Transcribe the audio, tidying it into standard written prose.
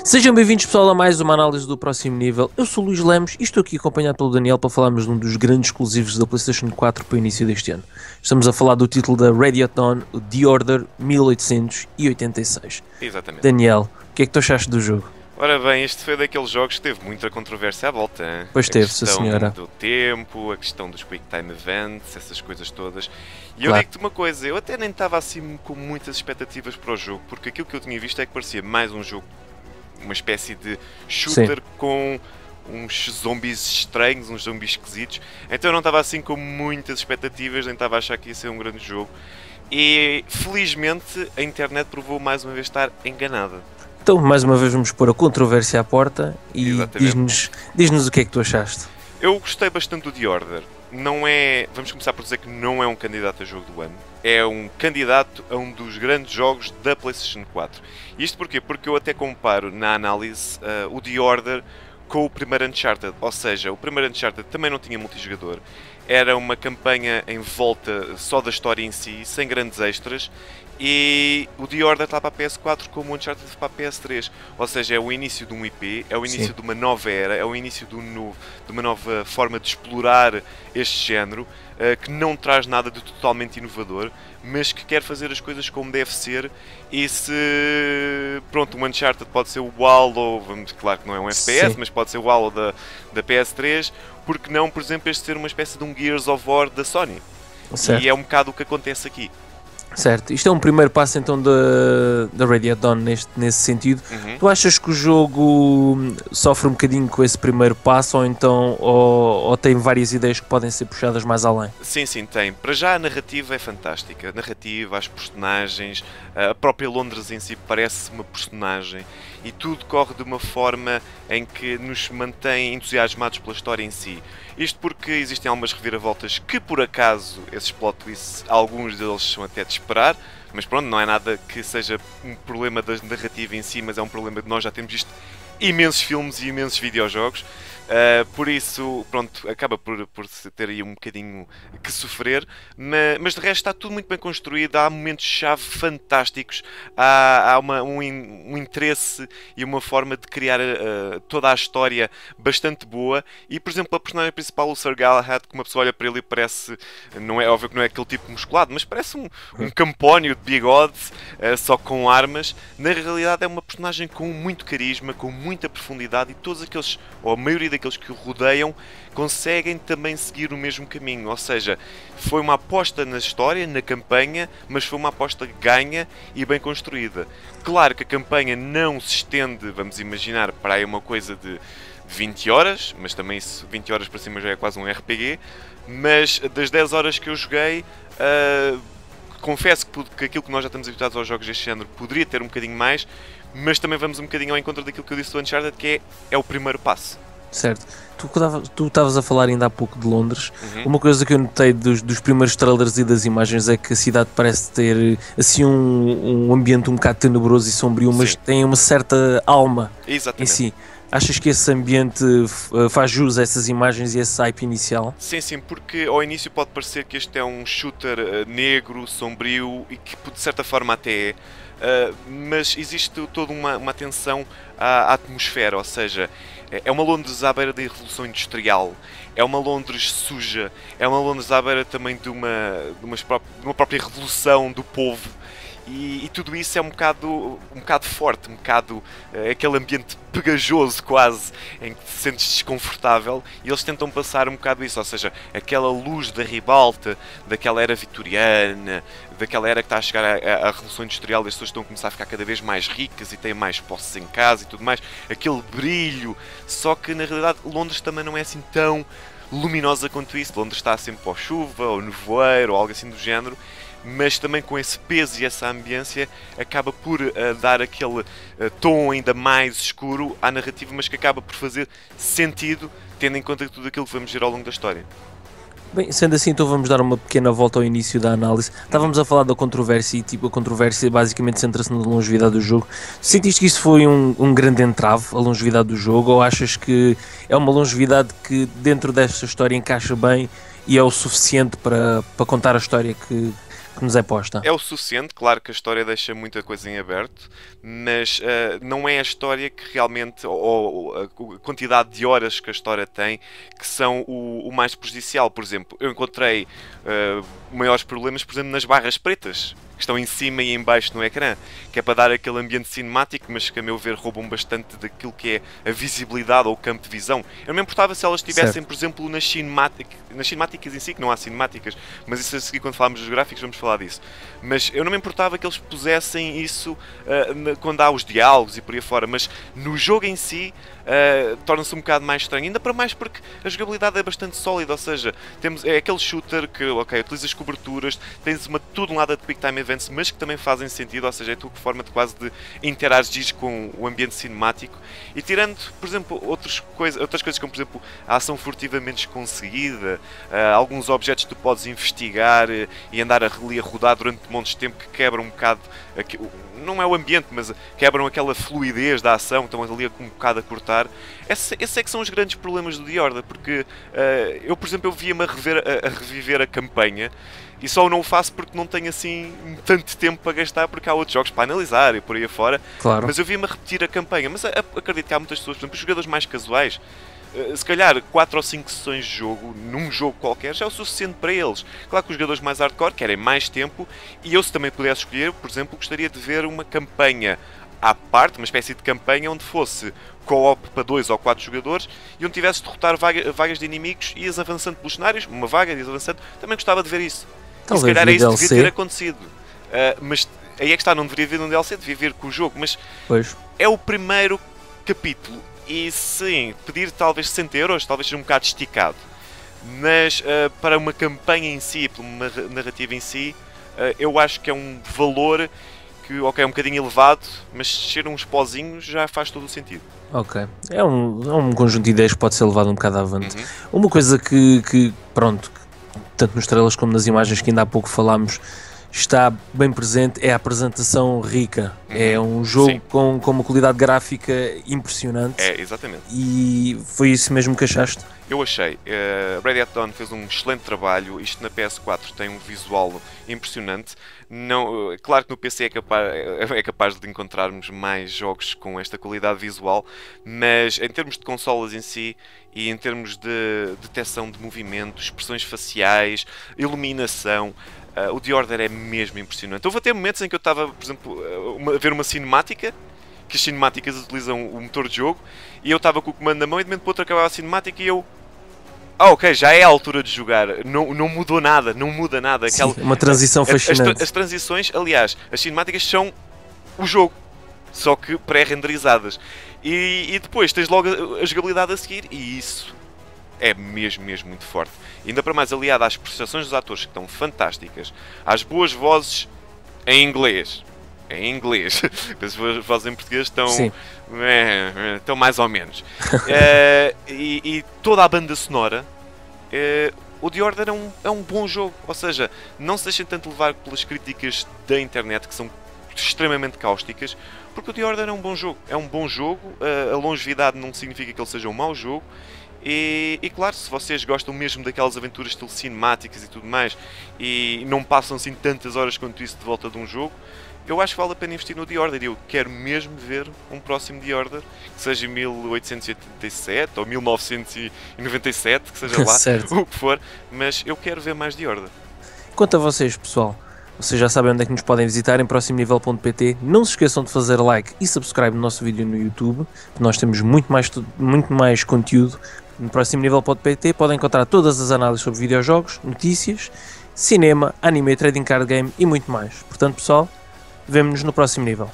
Sejam bem-vindos, pessoal, a mais uma análise do próximo nível. Eu sou o Luís Lemos e estou aqui acompanhado pelo Daniel para falarmos de um dos grandes exclusivos da PlayStation 4 para o início deste ano. Estamos a falar do título da Radiant Dawn, o The Order 1886. Exatamente. Daniel, o que é que tu achaste do jogo? Ora bem, este foi daqueles jogos que teve muita controvérsia à volta, hein? Pois teve, sim, A senhora. questão do tempo, a questão dos Quick Time Events, essas coisas todas. E eu Claro. digo-te uma coisa, eu até nem estava assim com muitas expectativas para o jogo, porque aquilo que eu tinha visto é que parecia mais um jogo, uma espécie de shooter com uns zombies estranhos, uns zombies esquisitos. Então eu não estava assim com muitas expectativas, nem estava a achar que ia ser um grande jogo. E felizmente a internet provou mais uma vez estar enganada. Então, mais uma vez vamos pôr a controvérsia à porta e Exatamente. diz-nos o que é que tu achaste. Eu gostei bastante do The Order. Não é. Vamos começar por dizer que não é um candidato a jogo do ano. É um candidato a um dos grandes jogos da PlayStation 4. Isto porquê? Porque eu até comparo na análise o The Order com o primeiro Uncharted. Ou seja, o primeiro Uncharted também não tinha multijogador. Era uma campanha em volta só da história em si, sem grandes extras. E o The Order está para a PS4 como o Uncharted para a PS3. Ou seja, é o início de um IP, é o início Sim. de uma nova era, é o início de uma nova forma de explorar este género, que não traz nada de totalmente inovador, mas que quer fazer as coisas como deve ser. E se, pronto, o Uncharted pode ser o Halo, claro que não é um FPS, Sim. mas pode ser o Halo da PS3, porque não, por exemplo, este ser uma espécie de um Gears of War da Sony? Certo. E é um bocado o que acontece aqui. Certo, isto é um primeiro passo então da Radiant Dawn nesse sentido. Tu achas que o jogo sofre um bocadinho com esse primeiro passo ou tem várias ideias que podem ser puxadas mais além? Sim, sim, tem. Para já a narrativa é fantástica. A narrativa, as personagens, a própria Londres em si parece uma personagem e tudo corre de uma forma em que nos mantém entusiasmados pela história em si. Isto porque existem algumas reviravoltas que, por acaso, esses plot twists, alguns deles são até de esperar, mas pronto, não é nada que seja um problema da narrativa em si, mas é um problema de nós já temos visto imensos filmes e imensos videojogos. Por isso, pronto, acaba por ter aí um bocadinho que sofrer, mas de resto está tudo muito bem construído, há momentos-chave fantásticos, há um interesse e uma forma de criar toda a história bastante boa. E, por exemplo, a personagem principal, o Sir Galahad, que uma pessoa olha para ele e parece, não é óbvio que não é aquele tipo musculado, mas parece um campónio de bigode, só com armas. Na realidade é uma personagem com muito carisma, com muita profundidade, e todos aqueles, ou a maioria daqueles que o rodeiam, conseguem também seguir o mesmo caminho. Ou seja, foi uma aposta na história, na campanha, mas foi uma aposta ganha e bem construída. Claro que a campanha não se estende, vamos imaginar, para aí uma coisa de 20 horas, mas também 20 horas para cima já é quase um RPG, mas das 10 horas que eu joguei, confesso que aquilo que nós já estamos habituados aos jogos deste género poderia ter um bocadinho mais, mas também vamos um bocadinho ao encontro daquilo que eu disse do Uncharted, que é o primeiro passo. Certo. Tu estavas a falar ainda há pouco de Londres. Uma coisa que eu notei dos primeiros trailers e das imagens é que a cidade parece ter assim um ambiente um bocado tenebroso e sombrio, mas Sim. tem uma certa alma em Exatamente. si. Achas que esse ambiente faz jus a essas imagens e esse hype inicial? Sim, sim, porque ao início pode parecer que este é um shooter negro, sombrio e que de certa forma até é, mas existe toda uma atenção à atmosfera, ou seja, é uma Londres à beira da Revolução Industrial, é uma Londres suja, é uma Londres à beira também de uma própria revolução do povo. E tudo isso é um bocado forte, aquele ambiente pegajoso quase, em que te sentes desconfortável, e eles tentam passar um bocado isso, ou seja, aquela luz da ribalta, daquela era vitoriana, daquela era que está a chegar à Revolução Industrial, as pessoas estão a começar a ficar cada vez mais ricas e têm mais posses em casa e tudo mais, aquele brilho, só que na realidade Londres também não é assim tão luminosa quanto isso. Londres está sempre ou chuva, ou nevoeiro, ou algo assim do género, mas também com esse peso e essa ambiência acaba por dar aquele tom ainda mais escuro à narrativa, mas que acaba por fazer sentido, tendo em conta tudo aquilo que vamos ver ao longo da história. Bem, sendo assim, então vamos dar uma pequena volta ao início da análise. Estávamos a falar da controvérsia e a controvérsia basicamente centra-se na longevidade do jogo. Sentiste que isso foi um grande entrave, a longevidade do jogo, ou achas que é uma longevidade que dentro desta história encaixa bem e é o suficiente para contar a história que que nos é posta. É o suficiente, claro que a história deixa muita coisa em aberto, mas não é a história que realmente, ou a quantidade de horas que a história tem, que são o mais prejudicial. Por exemplo, eu encontrei maiores problemas, por exemplo, nas barras pretas, que estão em cima e em baixo no ecrã, que é para dar aquele ambiente cinemático, mas que a meu ver roubam bastante daquilo que é a visibilidade ou o campo de visão. Eu não me importava se elas estivessem, por exemplo, nas cinemáticas em si, que não há cinemáticas, mas isso a seguir quando falarmos dos gráficos vamos falar disso. Mas eu não me importava que eles pusessem isso quando há os diálogos e por aí fora, mas no jogo em si torna-se um bocado mais estranho, ainda para mais porque a jogabilidade é bastante sólida, ou seja, é aquele shooter que, ok, utilizas coberturas, tens tudo um lado de Quick Time Events, mas que também fazem sentido, ou seja, é a tua forma de quase de interagir com o ambiente cinemático, e tirando, por exemplo, outras coisas como, por exemplo, a ação furtivamente conseguida, alguns objetos que tu podes investigar e andar ali a rodar durante montes de tempo, que quebram um bocado, não é o ambiente, mas quebram aquela fluidez da ação, estão ali um bocado a cortar. Esses é que são os grandes problemas do The Order, porque eu, por exemplo, eu via-me a reviver a campanha, e só não o faço porque não tenho assim tanto tempo para gastar, porque há outros jogos para analisar e por aí afora. Claro. Mas eu via-me a repetir a campanha. Mas acredito que há muitas pessoas, por exemplo, os jogadores mais casuais, se calhar 4 ou 5 sessões de jogo num jogo qualquer já é o suficiente para eles. Claro que os jogadores mais hardcore querem mais tempo, e eu, se também pudesse escolher, por exemplo, gostaria de ver uma campanha à parte, uma espécie de campanha onde fosse co-op para 2 ou 4 jogadores e onde tivesse de derrotar vagas de inimigos e ias avançando pelos cenários, uma vaga, ias avançando. Também gostava de ver isso. E se calhar é isso que devia ter acontecido. Mas aí é que está, não deveria vir um DLC, devia vir com o jogo, mas é o primeiro capítulo. E sim, pedir talvez 60 euros, talvez seja um bocado esticado. Mas para uma campanha em si, para uma narrativa em si, eu acho que é um valor que, ok, é um bocadinho elevado, mas ser uns pozinhos já faz todo o sentido. Ok, é um conjunto de ideias que pode ser levado um bocado avante. Uma coisa que pronto, tanto nos trailers como nas imagens que ainda há pouco falámos, está bem presente, é a apresentação rica. É um jogo com uma qualidade gráfica impressionante. É, exatamente. E foi isso mesmo que achaste? Eu achei. Red Dead Dawn fez um excelente trabalho. Isto na PS4 tem um visual impressionante. Não, claro que no PC é capaz de encontrarmos mais jogos com esta qualidade visual, mas em termos de consolas em si e em termos de detecção de movimentos, expressões faciais, iluminação, o The Order é mesmo impressionante. Houve até momentos em que eu estava, por exemplo, a ver uma cinemática, que as cinemáticas utilizam o motor de jogo, e eu estava com o comando na mão e de momento para outro acabava a cinemática e eu... ok, já é a altura de jogar, não mudou nada, não muda nada. Sim, uma transição fascinante. As transições, aliás, as cinemáticas são o jogo, só que pré-renderizadas. E depois tens logo a jogabilidade a seguir, e isso é mesmo muito forte. E ainda para mais aliado às prestações dos atores, que estão fantásticas, às boas vozes em inglês. As vozes em português estão mais ou menos. E toda a banda sonora, o The Order é um bom jogo. Ou seja, não se deixem tanto levar pelas críticas da internet, que são extremamente cáusticas, porque o The Order é um bom jogo. É um bom jogo, a longevidade não significa que ele seja um mau jogo. E claro, se vocês gostam mesmo daquelas aventuras estilo cinemáticas e tudo mais, e não passam assim tantas horas quanto isso de volta de um jogo, eu acho que vale a pena investir no The Order. E eu quero mesmo ver um próximo The Order, que seja 1887 ou 1997, que seja lá o que for, mas eu quero ver mais The Order. Quanto a vocês, pessoal, vocês já sabem onde é que nos podem visitar, em proximonivel.pt. Não se esqueçam de fazer like e subscribe no nosso vídeo no YouTube, porque nós temos muito mais conteúdo. No proximonivel.pt podem encontrar todas as análises sobre videojogos, notícias, cinema, anime, trading card game e muito mais. Portanto, pessoal, vemo-nos no próximo nível.